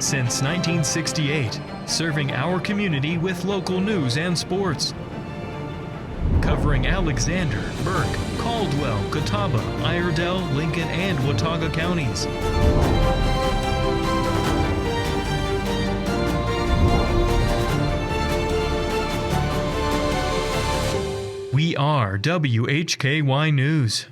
Since 1968, serving our community with local news and sports. Covering Alexander, Burke, Caldwell, Catawba, Iredell, Lincoln, and Watauga counties. We are WHKY News.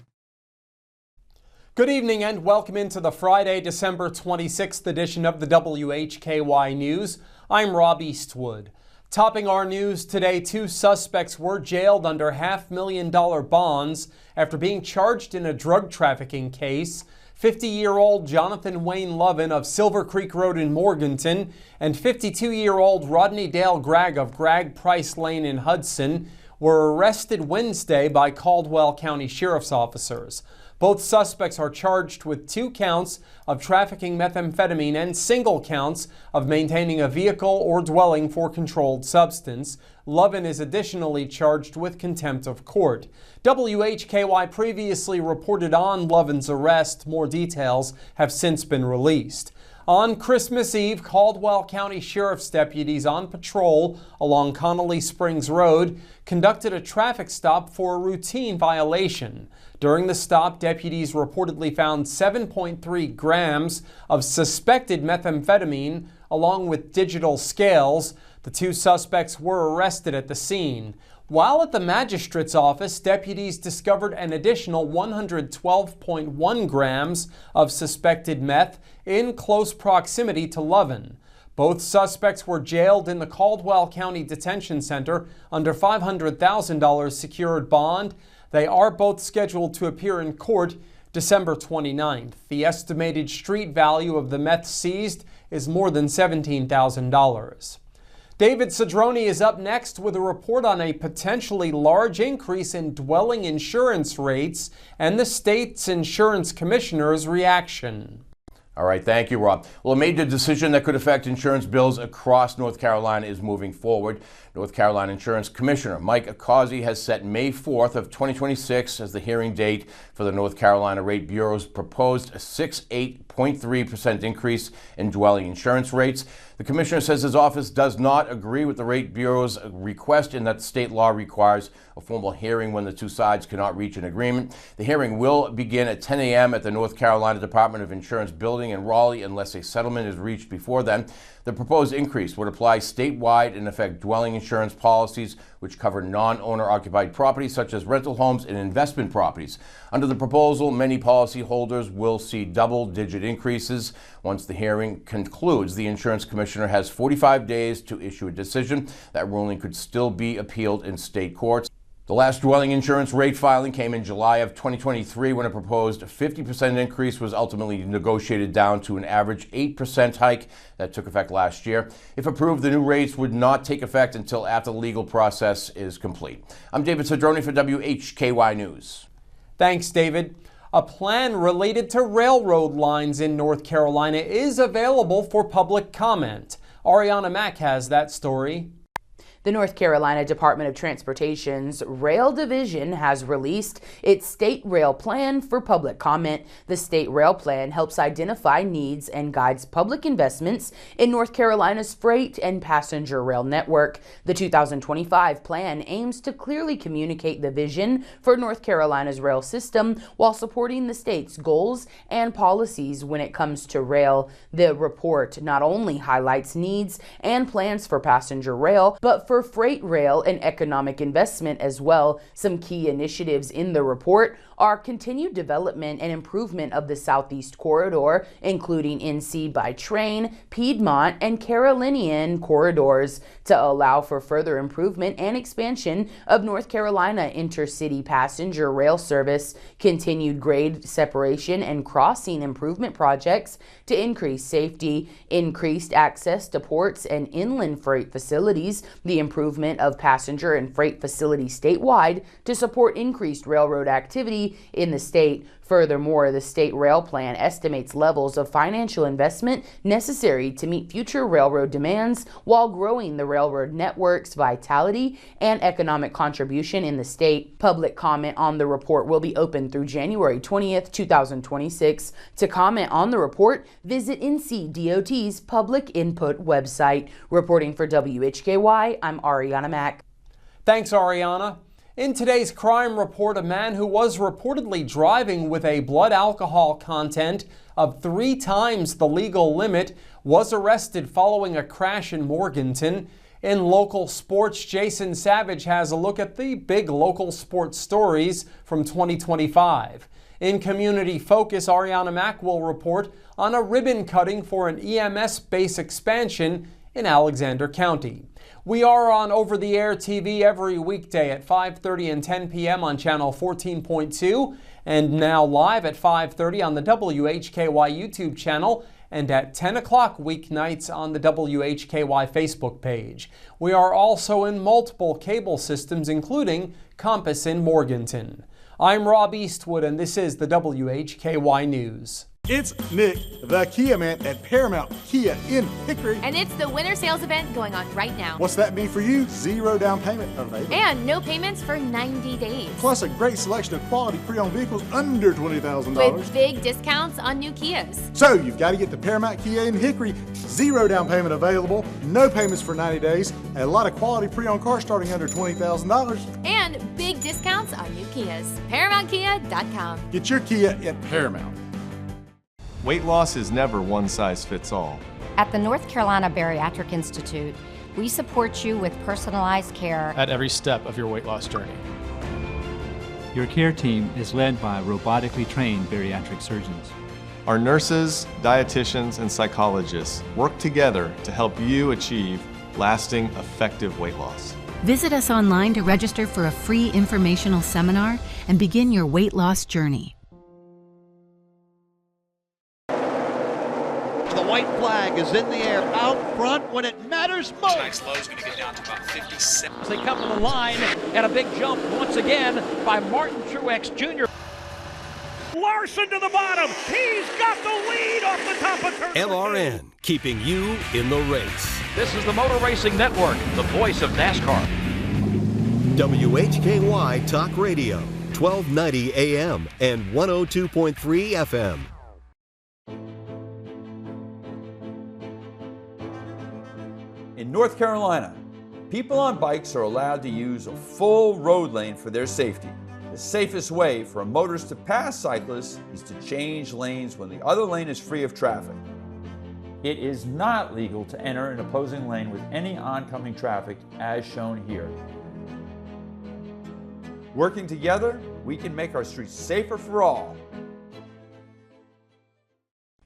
Good evening and welcome into the Friday, December 26th edition of the WHKY News. I'm Rob Eastwood. Topping our news today, 2 suspects were jailed under $500,000 bonds after being charged in a drug trafficking case. 50-year-old Jonathan Wayne Lovin of Silver Creek Road in Morganton and 52-year-old Rodney Dale Gregg of Gregg Price Lane in Hudson were arrested Wednesday by Caldwell County Sheriff's officers. Both suspects are charged with 2 counts of trafficking methamphetamine and single counts of maintaining a vehicle or dwelling for controlled substance. Lovin is additionally charged with contempt of court. WHKY previously reported on Lovin's arrest. More details have since been released. On Christmas Eve, Caldwell County Sheriff's deputies on patrol along Connolly Springs Road conducted a traffic stop for a routine violation. During the stop, deputies reportedly found 7.3 grams of suspected methamphetamine along with digital scales. The 2 suspects were arrested at the scene. While at the magistrate's office, deputies discovered an additional 112.1 grams of suspected meth in close proximity to Lovin. Both suspects were jailed in the Caldwell County Detention Center under $500,000 secured bond. They are both scheduled to appear in court December 29th. The estimated street value of the meth seized is more than $17,000. David Cedrone is up next with a report on a potentially large increase in dwelling insurance rates and the state's insurance commissioner's reaction. All right, thank you, Rob. Well, a major decision that could affect insurance bills across North Carolina is moving forward. North Carolina Insurance Commissioner Mike Accorsi has set May 4th of 2026 as the hearing date for the North Carolina Rate Bureau's proposed 6.3% increase in dwelling insurance rates. The commissioner says his office does not agree with the Rate Bureau's request in that state law requires a formal hearing when the 2 sides cannot reach an agreement. The hearing will begin at 10 a.m. at the North Carolina Department of Insurance building in Raleigh unless a settlement is reached before then. The proposed increase would apply statewide and affect dwelling insurance policies which cover non-owner occupied properties such as rental homes and investment properties. Under the proposal, many policyholders will see double-digit increases. Once the hearing concludes, the insurance commissioner has 45 days to issue a decision. That ruling could still be appealed in state courts. The last dwelling insurance rate filing came in July of 2023 when a proposed 50% increase was ultimately negotiated down to an average 8% hike that took effect last year. If approved, the new rates would not take effect until after the legal process is complete. I'm David Cedrone for WHKY News. Thanks, David. A plan related to railroad lines in North Carolina is available for public comment. Ariana Mack has that story. The North Carolina Department of Transportation's Rail Division has released its State Rail Plan for public comment. The State Rail Plan helps identify needs and guides public investments in North Carolina's freight and passenger rail network. The 2025 plan aims to clearly communicate the vision for North Carolina's rail system while supporting the state's goals and policies when it comes to rail. The report not only highlights needs and plans for passenger rail, but for freight rail and economic investment as well. Some key initiatives in the report are continued development and improvement of the Southeast Corridor, including NC by train, Piedmont, and Carolinian corridors to allow for further improvement and expansion of North Carolina intercity passenger rail service, continued grade separation and crossing improvement projects to increase safety, increased access to ports and inland freight facilities, the improvement of passenger and freight facilities statewide to support increased railroad activity safety in the state. Furthermore, the state rail plan estimates levels of financial investment necessary to meet future railroad demands while growing the railroad network's vitality and economic contribution in the state. Public comment on the report will be open through January 20th, 2026. To comment on the report, visit NCDOT's public input website. Reporting for WHKY, I'm Ariana Mack. Thanks, Ariana. In today's crime report, a man who was reportedly driving with a blood alcohol content of 3 times the legal limit was arrested following a crash in Morganton. In local sports, Jason Savage has a look at the big local sports stories from 2025. In Community Focus, Ariana Mack will report on a ribbon cutting for an EMS base expansion in Alexander County. We are on over-the-air TV every weekday at 5:30 and 10 p.m. on channel 14.2 and now live at 5:30 on the WHKY YouTube channel and at 10 o'clock weeknights on the WHKY Facebook page. We are also in multiple cable systems, including Compass in Morganton. I'm Rob Eastwood, and this is the WHKY News. It's Nick, the Kia man at Paramount Kia in Hickory. And it's the winter sales event going on right now. What's that mean for you? 0 down payment available. And no payments for 90 days. Plus a great selection of quality pre-owned vehicles under $20,000. With big discounts on new Kias. So you've got to get to Paramount Kia in Hickory. 0 down payment available, no payments for 90 days, and a lot of quality pre-owned cars starting under $20,000. And big discounts on new Kias. ParamountKia.com. Get your Kia at Paramount. Weight loss is never one size fits all. At the North Carolina Bariatric Institute, we support you with personalized care at every step of your weight loss journey. Your care team is led by robotically trained bariatric surgeons. Our nurses, dietitians, and psychologists work together to help you achieve lasting, effective weight loss. Visit us online to register for a free informational seminar and begin your weight loss journey. The white flag is in the air, out front when it matters most. Tonight's low is going to get down to about 57. They come to the line, and a big jump once again by Martin Truex Jr. Larson to the bottom. He's got the lead off the top of turn. LRN, keeping you in the race. This is the Motor Racing Network, the voice of NASCAR. WHKY Talk Radio, 1290 AM and 102.3 FM. In North Carolina, people on bikes are allowed to use a full road lane for their safety. The safest way for a motorist to pass cyclists is to change lanes when the other lane is free of traffic. It is not legal to enter an opposing lane with any oncoming traffic as shown here. Working together, we can make our streets safer for all.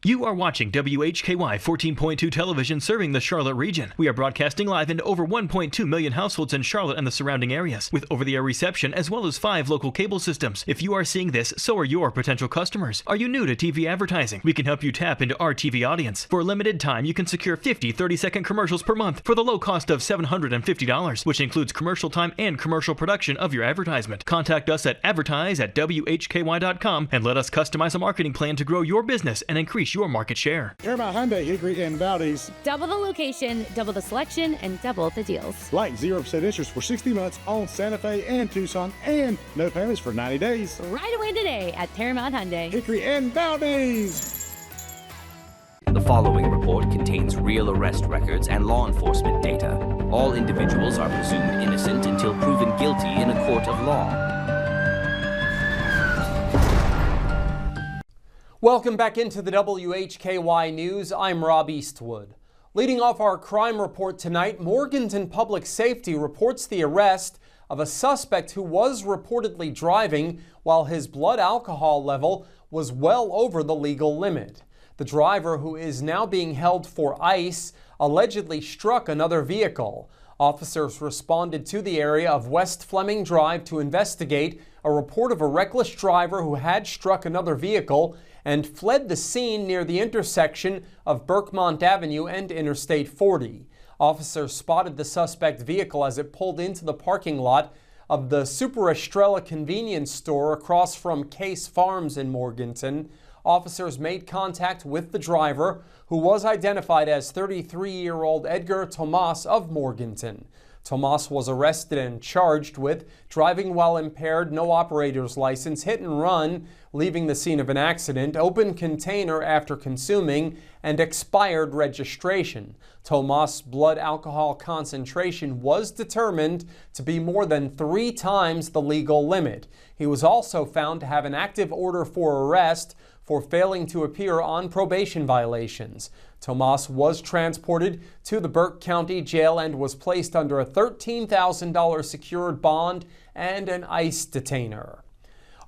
You are watching WHKY 14.2 television serving the Charlotte region. We are broadcasting live into over 1.2 million households in Charlotte and the surrounding areas, with over-the-air reception as well as 5 local cable systems. If you are seeing this, so are your potential customers. Are you new to TV advertising? We can help you tap into our TV audience. For a limited time, you can secure 50 30-second commercials per month for the low cost of $750, which includes commercial time and commercial production of your advertisement. Contact us at advertise@WHKY.com and let us customize a marketing plan to grow your business and increase your market share. Paramount Hyundai, Hickory and Valdez. Double the location, double the selection, and double the deals. Like 0% interest for 60 months on Santa Fe and Tucson, and no payments for 90 days. Right away today at Paramount Hyundai, Hickory and Valdez. The following report contains real arrest records and law enforcement data. All individuals are presumed innocent until proven guilty in a court of law. Welcome back into the WHKY News. I'm Rob Eastwood. Leading off our crime report tonight, Morganton Public Safety reports the arrest of a suspect who was reportedly driving while his blood alcohol level was well over the legal limit. The driver, who is now being held for ICE, allegedly struck another vehicle. Officers responded to the area of West Fleming Drive to investigate a report of a reckless driver who had struck another vehicle and fled the scene near the intersection of Berkmont Avenue and Interstate 40. Officers spotted the suspect vehicle as it pulled into the parking lot of the Super Estrella convenience store across from Case Farms in Morganton. Officers made contact with the driver, who was identified as 33-year-old Edgar Tomas of Morganton. Tomas was arrested and charged with driving while impaired, no operator's license, hit and run, leaving the scene of an accident, open container after consuming, and expired registration. Tomas' blood alcohol concentration was determined to be more than 3 times the legal limit. He was also found to have an active order for arrest for failing to appear on probation violations. Tomas was transported to the Burke County Jail and was placed under a $13,000 secured bond and an ICE detainer.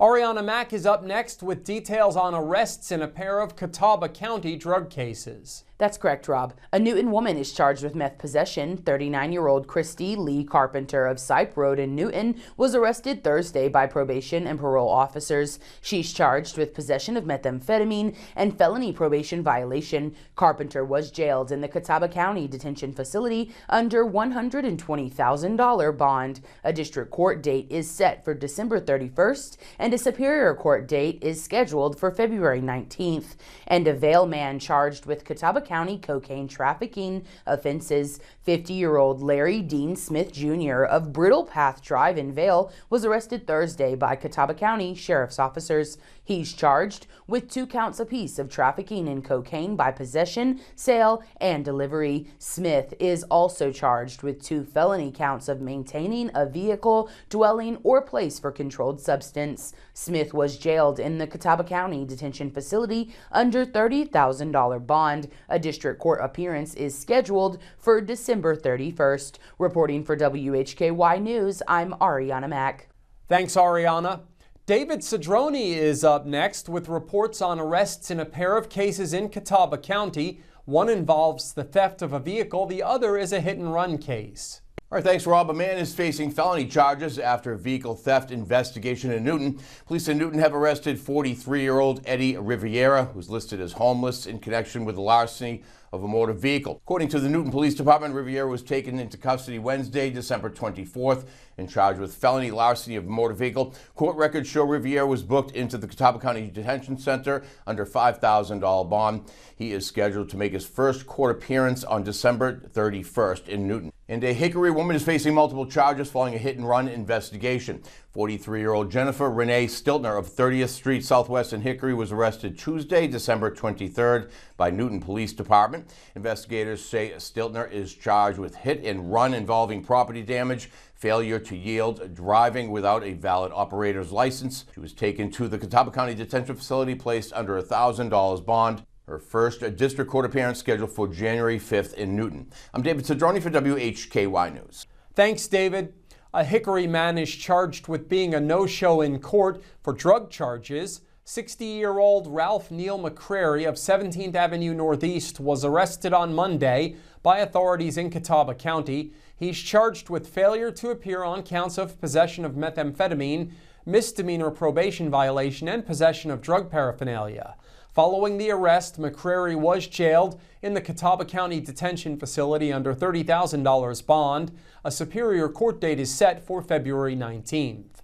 Ariana Mack is up next with details on arrests in a pair of Catawba County drug cases. That's correct, Rob. A Newton woman is charged with meth possession. 39-year-old Christy Lee Carpenter of Sipe Road in Newton was arrested Thursday by probation and parole officers. She's charged with possession of methamphetamine and felony probation violation. Carpenter was jailed in the Catawba County Detention Facility under $120,000 bond. A district court date is set for December 31st, and a superior court date is scheduled for February 19th. And a Vail man charged with Catawba County cocaine trafficking offenses. 50-year-old Larry Dean Smith Jr. of Brittle Path Drive in Vail was arrested Thursday by Catawba County Sheriff's officers. He's charged with 2 counts apiece of trafficking in cocaine by possession, sale, and delivery. Smith is also charged with 2 felony counts of maintaining a vehicle, dwelling, or place for controlled substance. Smith was jailed in the Catawba County Detention Facility under $30,000 bond. A district court appearance is scheduled for December 31st. Reporting for WHKY News, I'm Ariana Mack. Thanks, Ariana. David Cedrone is up next with reports on arrests in a pair of cases in Catawba County. One involves the theft of a vehicle, the other is a hit-and-run case. All right, thanks, Rob. A man is facing felony charges after a vehicle theft investigation in Newton. Police in Newton have arrested 43-year-old Eddie Riviera, who's listed as homeless, in connection with the larceny of a motor vehicle. According to the Newton Police Department, Riviera was taken into custody Wednesday, December 24th, and charged with felony larceny of a motor vehicle. Court records show Riviera was booked into the Catawba County Detention Center under $5,000 bond. He is scheduled to make his first court appearance on December 31st in Newton. And a Hickory woman is facing multiple charges following a hit-and-run investigation. 43-year-old Jennifer Renee Stiltner of 30th Street Southwest in Hickory was arrested Tuesday, December 23rd by Newton Police Department. Investigators say Stiltner is charged with hit-and-run involving property damage, failure to yield, driving without a valid operator's license. She was taken to the Catawba County Detention Facility, placed under a $1,000 bond. Her first district court appearance scheduled for January 5th in Newton. I'm David Cedrone for WHKY News. Thanks, David. A Hickory man is charged with being a no-show in court for drug charges. 60-year-old Ralph Neal McCrary of 17th Avenue Northeast was arrested on Monday by authorities in Catawba County. He's charged with failure to appear on counts of possession of methamphetamine, misdemeanor probation violation, and possession of drug paraphernalia. Following the arrest, McCrary was jailed in the Catawba County Detention Facility under $30,000 bond. A superior court date is set for February 19th.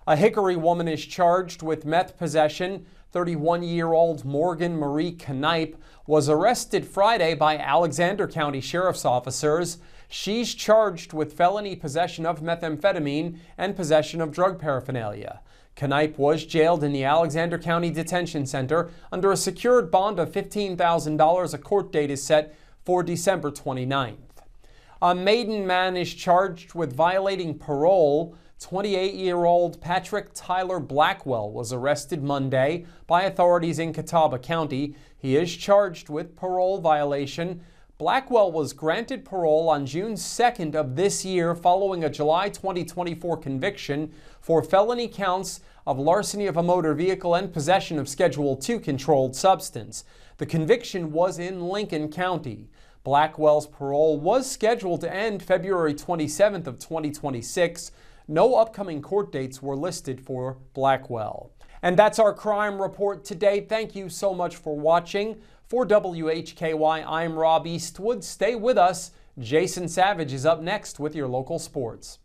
A Hickory woman is charged with meth possession. 31-year-old Morgan Marie Knipe was arrested Friday by Alexander County Sheriff's officers. She's charged with felony possession of methamphetamine and possession of drug paraphernalia. Knipe was jailed in the Alexander County Detention Center under a secured bond of $15,000. A court date is set for December 29th. A Maiden man is charged with violating parole. 28-year-old Patrick Tyler Blackwell was arrested Monday by authorities in Catawba County. He is charged with parole violation. Blackwell was granted parole on June 2nd of this year following a July 2024 conviction for felony counts of larceny of a motor vehicle and possession of Schedule II controlled substance. The conviction was in Lincoln County. Blackwell's parole was scheduled to end February 27th of 2026. No upcoming court dates were listed for Blackwell. And that's our crime report today. Thank you so much for watching. For WHKY, I'm Rob Eastwood. Stay with us. Jason Savage is up next with your local sports.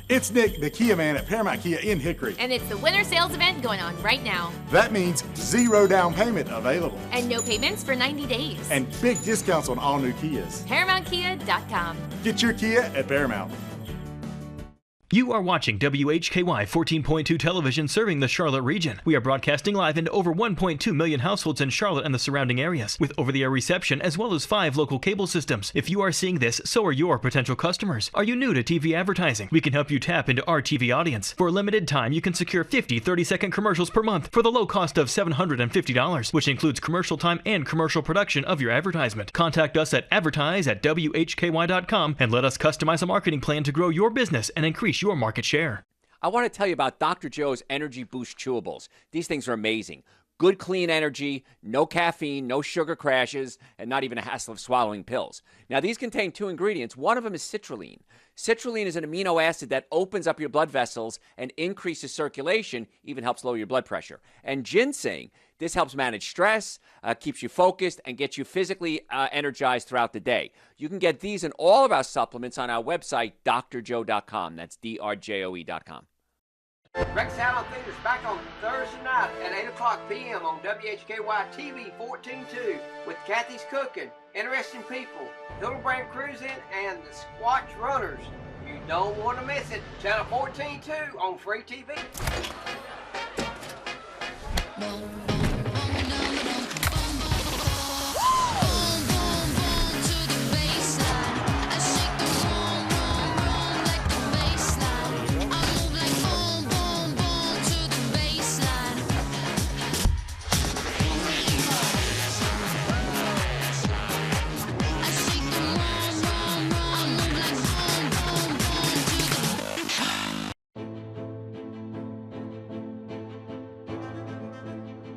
It's Nick, the Kia man at Paramount Kia in Hickory. And it's the winter sales event going on right now. That means 0 down payment available. And no payments for 90 days. And big discounts on all new Kias. ParamountKia.com. Get your Kia at Paramount. You are watching WHKY 14.2 television serving the Charlotte region. We are broadcasting live into over 1.2 million households in Charlotte and the surrounding areas, with over-the-air reception as well as 5 local cable systems. If you are seeing this, so are your potential customers. Are you new to TV advertising? We can help you tap into our TV audience. For a limited time, you can secure 50 30-second commercials per month for the low cost of $750, which includes commercial time and commercial production of your advertisement. Contact us at advertise@WHKY.com and let us customize a marketing plan to grow your business and increase your market share. I want to tell you about Dr. Joe's Energy Boost Chewables. These things are amazing. Good, clean energy, no caffeine, no sugar crashes, and not even a hassle of swallowing pills. Now, these contain 2 ingredients. One of them is citrulline. Citrulline is an amino acid that opens up your blood vessels and increases circulation, even helps lower your blood pressure. And ginseng, this helps manage stress, keeps you focused, and gets you physically energized throughout the day. You can get these and all of our supplements on our website, drjoe.com. That's drjoe.com. Rex Allen Theater's back on Thursday night at 8 o'clock p.m. on WHKY TV 14.2 with Kathy's Cooking, Interesting People, Hildebrand Cruising, and the Squatch Runners. You don't want to miss it. Channel 14.2 on free TV.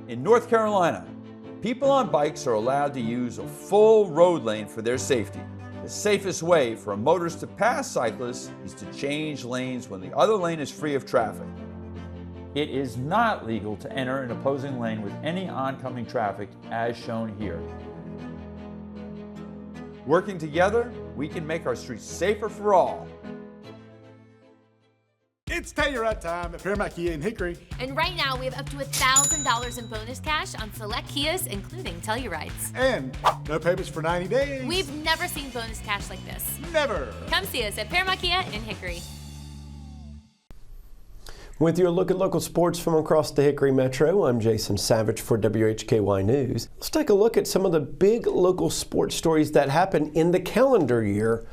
In North Carolina, people on bikes are allowed to use a full road lane for their safety. The safest way for a motorist to pass cyclists is to change lanes when the other lane is free of traffic. It is not legal to enter an opposing lane with any oncoming traffic as shown here. Working together, we can make our streets safer for all. It's Telluride time at Paramount Kia in Hickory. And right now, we have up to $1,000 in bonus cash on select Kias, including Tellurides. And no payments for 90 days. We've never seen bonus cash like this. Never. Come see us at Paramount Kia in Hickory. With your look at local sports from across the Hickory Metro, I'm Jason Savage for WHKY News. Let's take a look at some of the big local sports stories that happened in the calendar year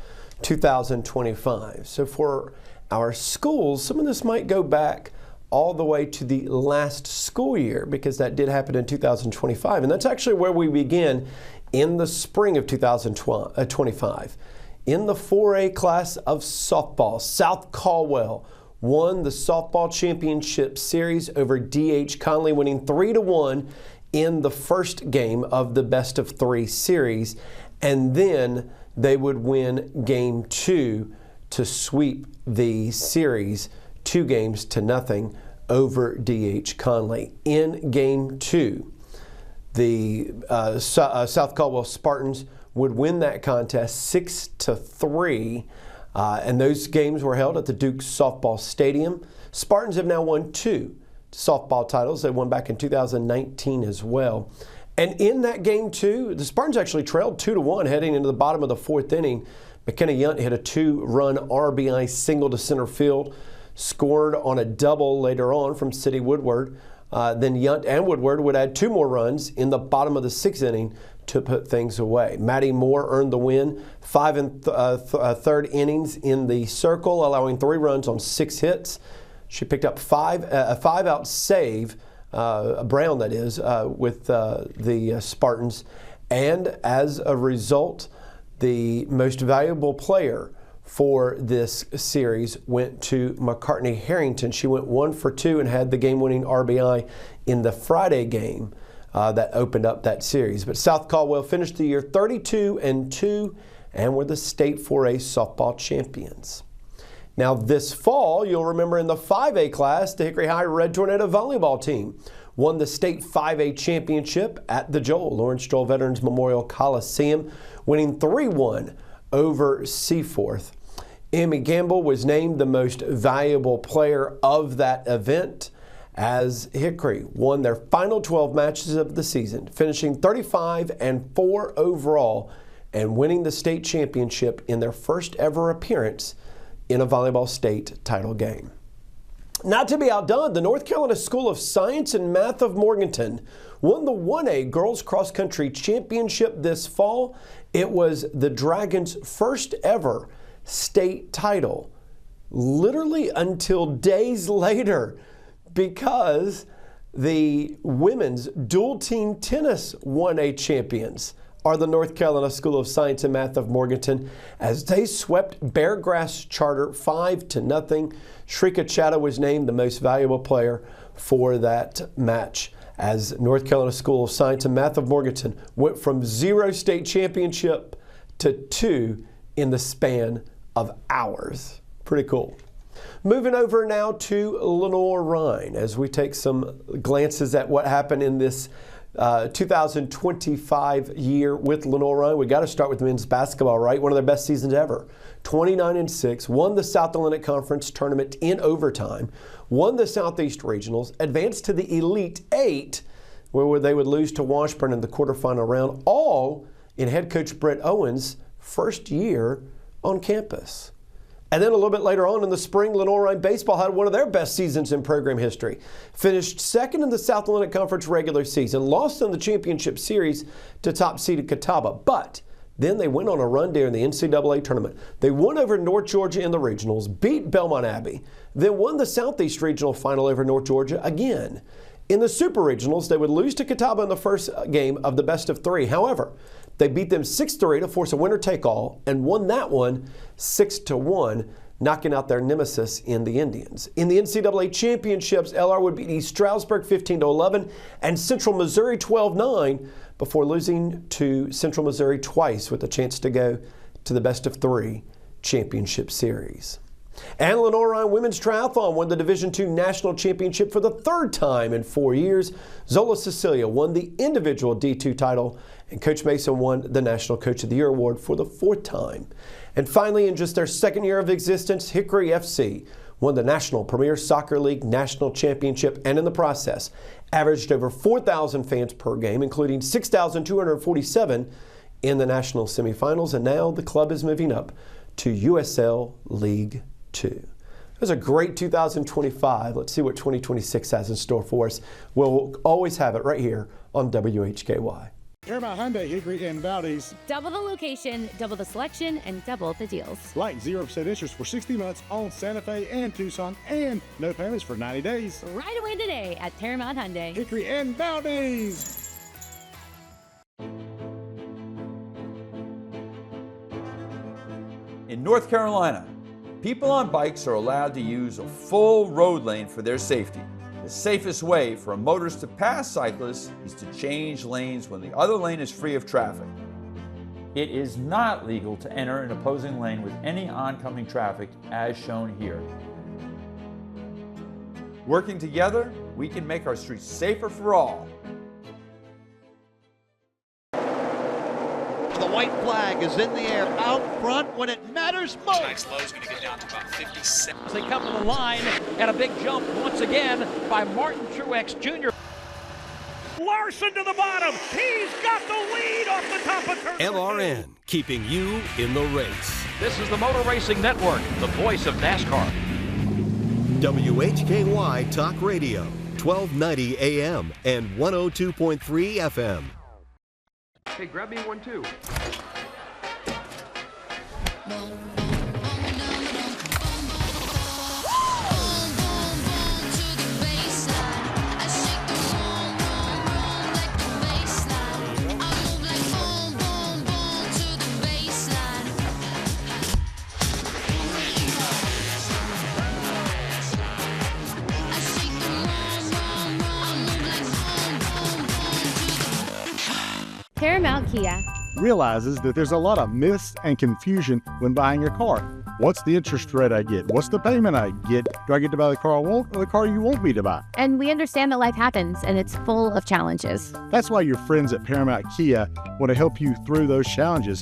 2025. So for our schools, some of this might go back all the way to the last school year because that did happen in 2025. And that's actually where we begin in the spring of 2025. In the 4A class of softball, South Caldwell won the softball championship series over D.H. Conley, winning 3-1 in the first game of the best of 3 series. And then they would win game 2 to sweep the series 2-0 over D.H. Conley. In game 2, the South Caldwell Spartans would win that contest 6-3, and those games were held at the Duke Softball Stadium. Spartans have now won 2 softball titles. They won back in 2019 as well. And in that game 2, the Spartans actually trailed 2-1 heading into the bottom of the 4th inning. McKenna Yunt hit a 2-run RBI single to center field, scored on a double later on from City Woodward. Then Yunt and Woodward would add 2 more runs in the bottom of the 6th inning to put things away. Maddie Moore earned the win, 5 1/3 innings in the circle, allowing 3 runs on 6 hits. She picked up a 5-out save, Brown that is, with the Spartans. And as a result, the most valuable player for this series went to McCartney Harrington. She went 1 for 2 and had the game-winning RBI in the Friday game that opened up that series. But South Caldwell finished the year 32-2 and were the state 4A softball champions. Now this fall, you'll remember in the 5A class, the Hickory High Red Tornado volleyball team won the state 5A championship at the Lawrence Joel Veterans Memorial Coliseum, winning 3-1 over Seaforth. Amy Gamble was named the most valuable player of that event as Hickory won their final 12 matches of the season, finishing 35-4 overall and winning the state championship in their first ever appearance in a volleyball state title game. Not to be outdone, the North Carolina School of Science and Math of Morganton won the 1A Girls Cross Country Championship this fall. It was the Dragons' first ever state title, literally until days later, because the women's dual team tennis 1A champions are the North Carolina School of Science and Math of Morganton as they swept Beargrass Charter 5-0. Shrika Chatta was named the most valuable player for that match as North Carolina School of Science and Math of Morganton went from 0 state championship to 2 in the span of hours. Pretty cool. Moving over now to Lenoir-Rhyne as we take some glances at what happened in this 2025 year with Lenoir-Rhyne. We got to start with men's basketball, right? One of their best seasons ever. 29-6, won the South Atlantic Conference tournament in overtime, won the Southeast Regionals, advanced to the Elite Eight, where they would lose to Washburn in the quarterfinal round, all in head coach Brett Owens' first year on campus. And then a little bit later on in the spring, Lenoir-Rhyne baseball had one of their best seasons in program history. Finished second in the South Atlantic Conference regular season, lost in the championship series to top-seeded Catawba, but then they went on a run during the NCAA tournament. They won over North Georgia in the regionals, beat Belmont Abbey, then won the Southeast Regional final over North Georgia again. In the Super Regionals, they would lose to Catawba in the first game of the best of three. However, they beat them 6-3 to force a winner-take-all and won that one 6-1, knocking out their nemesis in the Indians. In the NCAA championships, LR would beat East Stroudsburg 15-11 and Central Missouri 12-9 before losing to Central Missouri twice with a chance to go to the best of three championship series. And Lenoir-Rhyne Women's Triathlon won the Division II National Championship for the third time in 4 years. Zola Cecilia won the individual D2 title, and Coach Mason won the National Coach of the Year award for the fourth time. And finally, in just their second year of existence, Hickory FC won the National Premier Soccer League National Championship, and in the process, averaged over 4,000 fans per game, including 6,247 in the national semifinals, and now the club is moving up to USL League 2. It was a great 2025. Let's see what 2026 has in store for us. We'll always have it right here on WHKY. Paramount Hyundai, Hickory and Valdez. Double the location, double the selection, and double the deals. Like 0% interest for 60 months on Santa Fe and Tucson, and no payments for 90 days. Right away today at Paramount Hyundai, Hickory and Valdez. In North Carolina, people on bikes are allowed to use a full road lane for their safety. The safest way for a motorist to pass cyclists is to change lanes when the other lane is free of traffic. It is not legal to enter an opposing lane with any oncoming traffic as shown here. Working together, we can make our streets safer for all. The white flag is in the air out front when it matters most. Tonight's low is going to get down to about 57. As they come to the line, and a big jump once again by Martin Truex Jr. Larson to the bottom. He's got the lead off the top of turn. LRN, keeping you in the race. This is the Motor Racing Network, the voice of NASCAR. WHKY Talk Radio, 1290 AM and 102.3 FM. Hey, grab me one too. Paramount Kia realizes that there's a lot of myths and confusion when buying a car. What's the interest rate I get? What's the payment I get? Do I get to buy the car I want or the car you want me to buy? And we understand that life happens and it's full of challenges. That's why your friends at Paramount Kia want to help you through those challenges.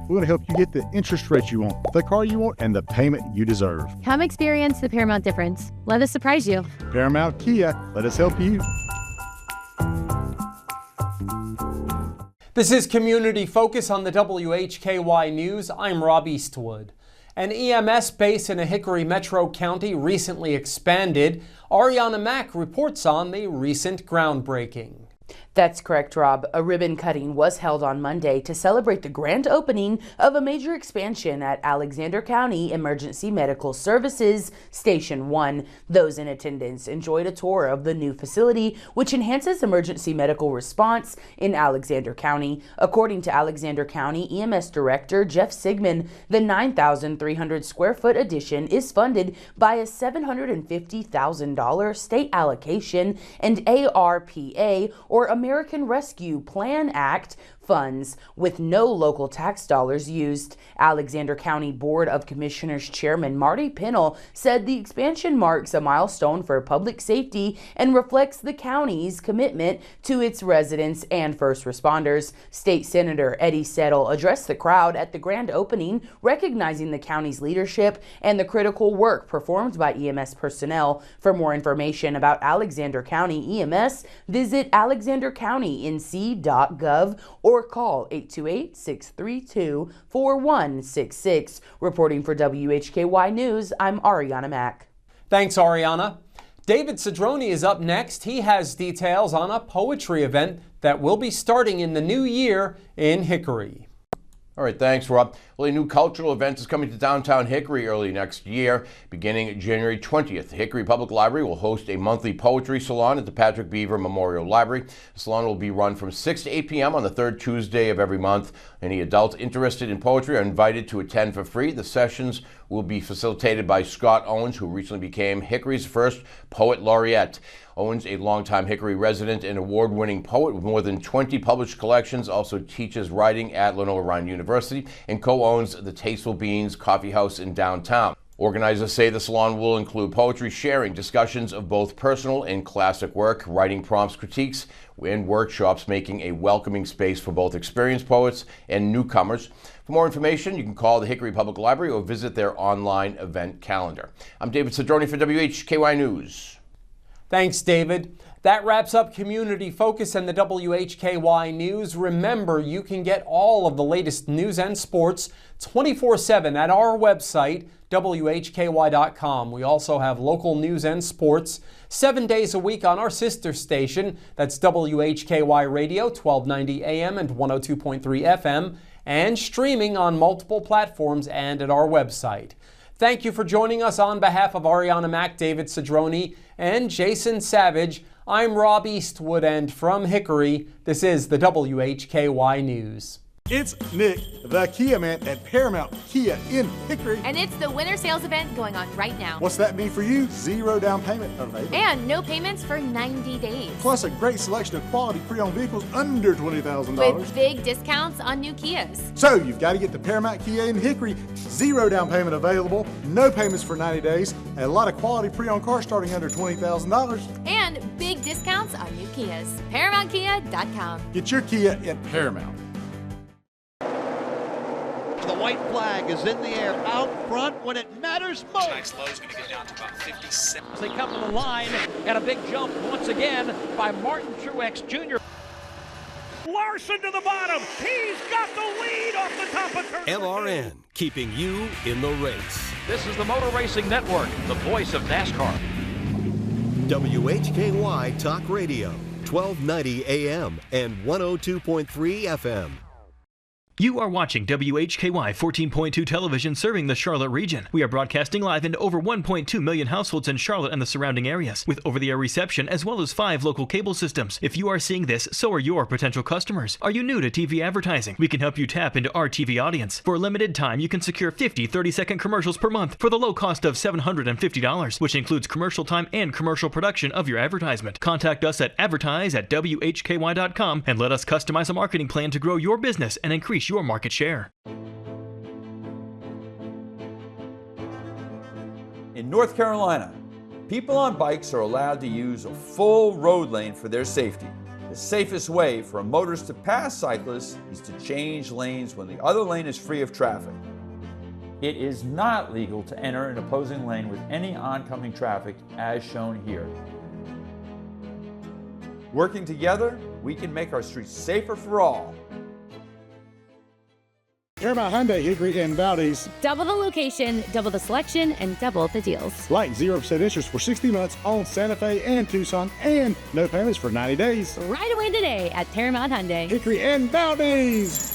We're going to help you get the interest rate you want, the car you want, and the payment you deserve. Come experience the Paramount difference. Let us surprise you. Paramount Kia, let us help you. This is Community Focus on the WHKY News. I'm Rob Eastwood. An EMS base in a Hickory Metro County recently expanded. Ariana Mack reports on the recent groundbreaking. That's correct, Rob. A ribbon cutting was held on Monday to celebrate the grand opening of a major expansion at Alexander County Emergency Medical Services Station 1. Those in attendance enjoyed a tour of the new facility, which enhances emergency medical response in Alexander County. According to Alexander County EMS Director Jeff Sigmund, the 9,300 square foot addition is funded by a $750,000 state allocation and ARPA, or American Rescue Plan Act, funds, with no local tax dollars used. Alexander County Board of Commissioners Chairman Marty Pennell said the expansion marks a milestone for public safety and reflects the county's commitment to its residents and first responders. State Senator Eddie Settle addressed the crowd at the grand opening, recognizing the county's leadership and the critical work performed by EMS personnel. For more information about Alexander County EMS, visit alexandercountync.gov or call 828-632-4166. Reporting for WHKY News, I'm Ariana Mack. Thanks, Ariana. David Cedrone is up next. He has details on a poetry event that will be starting in the new year in Hickory. All right, thanks, Rob. Well, a new cultural event is coming to downtown Hickory early next year. Beginning January 20th, the Hickory Public Library will host a monthly poetry salon at the Patrick Beaver Memorial Library. The salon will be run from 6 to 8 p.m. on the third Tuesday of every month. Any adults interested in poetry are invited to attend for free. The sessions will be facilitated by Scott Owens, who recently became Hickory's first poet laureate. Owens, a longtime Hickory resident and award-winning poet with more than 20 published collections, also teaches writing at Lenoir-Rhyne University and co-owns the Tasteful Beans Coffee House in downtown. Organizers say the salon will include poetry sharing, discussions of both personal and classic work, writing prompts, critiques, and workshops, making a welcoming space for both experienced poets and newcomers. For more information, you can call the Hickory Public Library or visit their online event calendar. I'm David Cedrone for WHKY News. Thanks, David. That wraps up Community Focus and the WHKY News. Remember, you can get all of the latest news and sports 24/7 at our website, WHKY.com. We also have local news and sports 7 days a week on our sister station. That's WHKY Radio, 1290 AM and 102.3 FM, and streaming on multiple platforms and at our website. Thank you for joining us. On behalf of Ariana Mack, David Cedrone, and Jason Savage, I'm Rob Eastwood, and from Hickory, this is the WHKY News. It's Nick, the Kia man at Paramount Kia in Hickory. And it's the winter sales event going on right now. What's that mean for you? Zero down payment available. And no payments for 90 days. Plus a great selection of quality pre-owned vehicles under $20,000. With big discounts on new Kias. So you've got to get to Paramount Kia in Hickory. Zero down payment available, no payments for 90 days, and a lot of quality pre-owned cars starting under $20,000. And big discounts on new Kias. ParamountKia.com. Get your Kia at Paramount. The white flag is in the air out front when it matters most. Tonight's low is going to get down to about 57. As they come to the line, and a big jump once again by Martin Truex Jr. Larson to the bottom. He's got the lead off the top of turn. MRN, keeping you in the race. This is the Motor Racing Network, the voice of NASCAR. WHKY Talk Radio, 1290 AM and 102.3 FM. You are watching WHKY 14.2 television serving the Charlotte region. We are broadcasting live into over 1.2 million households in Charlotte and the surrounding areas, with over-the-air reception as well as 5 local cable systems. If you are seeing this, so are your potential customers. Are you new to TV advertising? We can help you tap into our TV audience. For a limited time, you can secure 50 30-second commercials per month for the low cost of $750, which includes commercial time and commercial production of your advertisement. Contact us at advertise@WHKY.com and let us customize a marketing plan to grow your business and increase your market share. In North Carolina, people on bikes are allowed to use a full road lane for their safety. The safest way for a motorist to pass cyclists is to change lanes when the other lane is free of traffic. It is not legal to enter an opposing lane with any oncoming traffic as shown here. Working together, we can make our streets safer for all. Paramount Hyundai, Hickory, and Valdez. Double the location, double the selection, and double the deals. Like 0% interest for 60 months on Santa Fe and Tucson, and no payments for 90 days. Right away today at Paramount Hyundai. Hickory and Valdez.